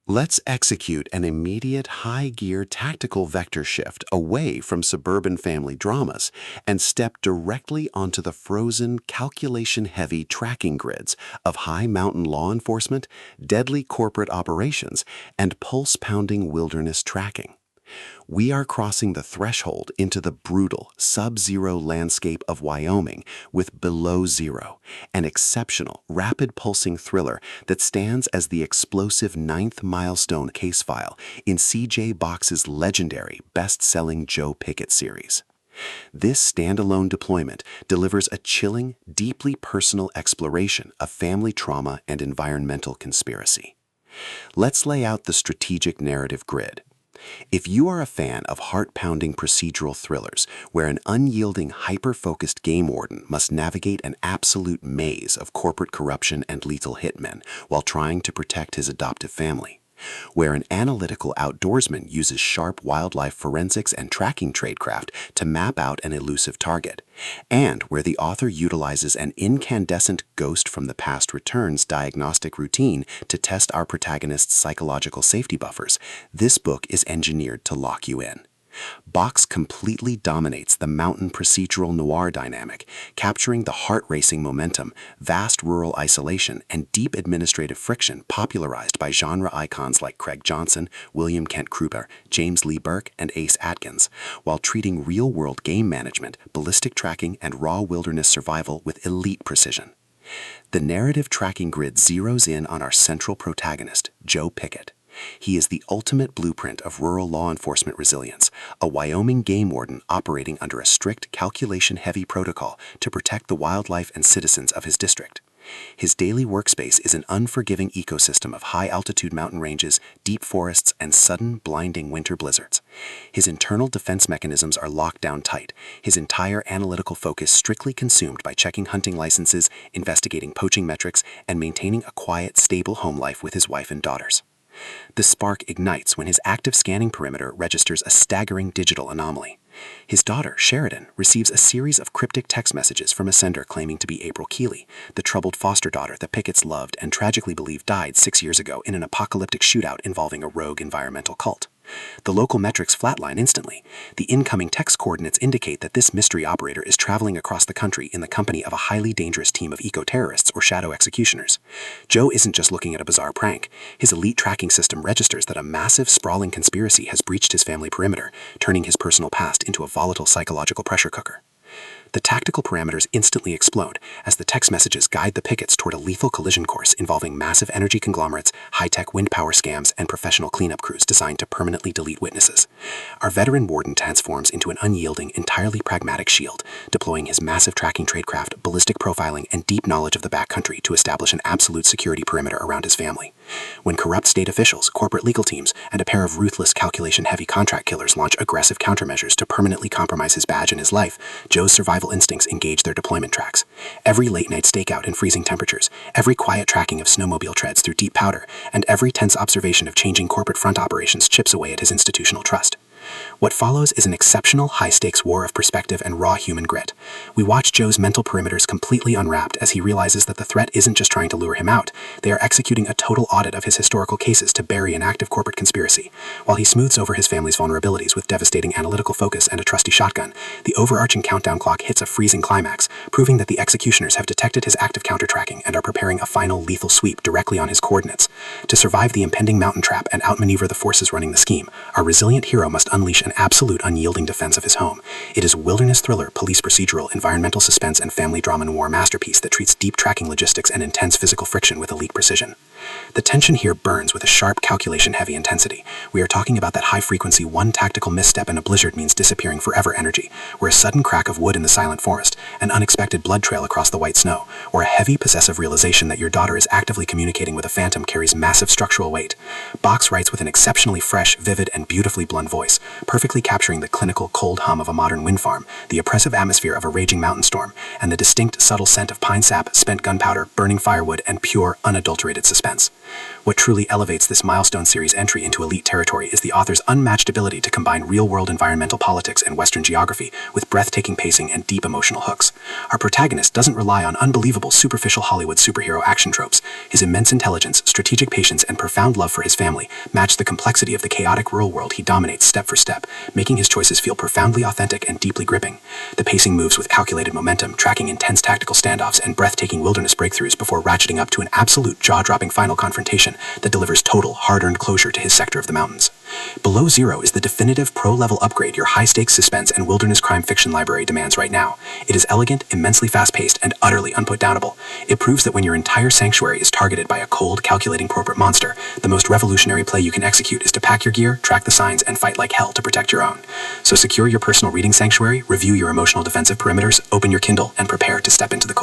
Let's execute an immediate high-gear tactical vector shift away from suburban family dramas and step directly onto the frozen, calculation-heavy tracking grids of high mountain law enforcement, deadly corporate operations, and pulse-pounding wilderness tracking. We are crossing the threshold into the brutal, sub-zero landscape of Wyoming with Below Zero, an exceptional, rapid-pulsing thriller that stands as the explosive ninth milestone case file in C.J. Box's legendary, best-selling Joe Pickett series. This standalone deployment delivers a chilling, deeply personal exploration of family trauma and environmental conspiracy. Let's lay out the strategic narrative grid. If you are a fan of heart-pounding procedural thrillers where an unyielding, hyper-focused game warden must navigate an absolute maze of corporate corruption and lethal hitmen while trying to protect his adoptive family, where an analytical outdoorsman uses sharp wildlife forensics and tracking tradecraft to map out an elusive target, and where the author utilizes an incandescent ghost from the past returns diagnostic routine to test our protagonist's psychological safety buffers, this book is engineered to lock you in. Box completely dominates the mountain procedural noir dynamic, capturing the heart-racing momentum, vast rural isolation, and deep administrative friction popularized by genre icons like Craig Johnson, William Kent Krupa, James Lee Burke, and Ace Atkins, while treating real-world game management, ballistic tracking, and raw wilderness survival with elite precision. The narrative tracking grid zeroes in on our central protagonist, Joe Pickett. He is the ultimate blueprint of rural law enforcement resilience, a Wyoming game warden operating under a strict calculation-heavy protocol to protect the wildlife and citizens of his district. His daily workspace is an unforgiving ecosystem of high-altitude mountain ranges, deep forests, and sudden, blinding winter blizzards. His internal defense mechanisms are locked down tight, his entire analytical focus strictly consumed by checking hunting licenses, investigating poaching metrics, and maintaining a quiet, stable home life with his wife and daughters. The spark ignites when his active scanning perimeter registers a staggering digital anomaly. His daughter, Sheridan, receives a series of cryptic text messages from a sender claiming to be April Keeley, the troubled foster daughter the Picketts loved and tragically believed died 6 years ago in an apocalyptic shootout involving a rogue environmental cult. The local metrics flatline instantly. The incoming text coordinates indicate that this mystery operator is traveling across the country in the company of a highly dangerous team of eco-terrorists or shadow executioners. Joe isn't just looking at a bizarre prank. His elite tracking system registers that a massive, sprawling conspiracy has breached his family perimeter, turning his personal past into a volatile psychological pressure cooker. The tactical parameters instantly explode as the text messages guide the Picketts toward a lethal collision course involving massive energy conglomerates, high-tech wind power scams, and professional cleanup crews designed to permanently delete witnesses. Our veteran warden transforms into an unyielding, entirely pragmatic shield, deploying his massive tracking tradecraft, ballistic profiling, and deep knowledge of the backcountry to establish an absolute security perimeter around his family. When corrupt state officials, corporate legal teams, and a pair of ruthless calculation-heavy contract killers launch aggressive countermeasures to permanently compromise his badge and his life, Joe's survival instincts engage their deployment tracks. Every late-night stakeout in freezing temperatures, every quiet tracking of snowmobile treads through deep powder, and every tense observation of changing corporate front operations chips away at his institutional trust. What follows is an exceptional, high-stakes war of perspective and raw human grit. We watch Joe's mental perimeters completely unwrapped as he realizes that the threat isn't just trying to lure him out, they are executing a total audit of his historical cases to bury an active corporate conspiracy. While he smooths over his family's vulnerabilities with devastating analytical focus and a trusty shotgun, the overarching countdown clock hits a freezing climax, proving that the executioners have detected his active counter-tracking and are preparing a final lethal sweep directly on his coordinates. To survive the impending mountain trap and outmaneuver the forces running the scheme, our resilient hero must unleash an absolute unyielding defense of his home. It is a wilderness thriller, police procedural, environmental suspense, and family drama noir masterpiece that treats deep tracking logistics and intense physical friction with elite precision. The tension here burns with a sharp, calculation-heavy intensity. We are talking about that high-frequency, one tactical misstep in a blizzard means disappearing forever energy, where a sudden crack of wood in the silent forest, an unexpected blood trail across the white snow, or a heavy, possessive realization that your daughter is actively communicating with a phantom carries massive structural weight. Box writes with an exceptionally fresh, vivid, and beautifully blunt voice, perfectly capturing the clinical cold hum of a modern wind farm, the oppressive atmosphere of a raging mountain storm, and the distinct, subtle scent of pine sap, spent gunpowder, burning firewood, and pure, unadulterated suspense. What truly elevates this milestone series entry into elite territory is the author's unmatched ability to combine real-world environmental politics and Western geography with breathtaking pacing and deep emotional hooks. Our protagonist doesn't rely on unbelievable, superficial Hollywood superhero action tropes. His immense intelligence, strategic patience, and profound love for his family match the complexity of the chaotic rural world he dominates step for step, making his choices feel profoundly authentic and deeply gripping. The pacing moves with calculated momentum, tracking intense tactical standoffs and breathtaking wilderness breakthroughs before ratcheting up to an absolute jaw-dropping final confrontation that delivers total, hard-earned closure to his sector of the mountains. Below Zero is the definitive pro-level upgrade your high-stakes suspense and wilderness crime fiction library demands right now. It is elegant, immensely fast-paced, and utterly unputdownable. It proves that when your entire sanctuary is targeted by a cold, calculating corporate monster, the most revolutionary play you can execute is to pack your gear, track the signs, and fight like hell to protect your own. So secure your personal reading sanctuary, review your emotional defensive perimeters, open your Kindle, and prepare to step into the cold.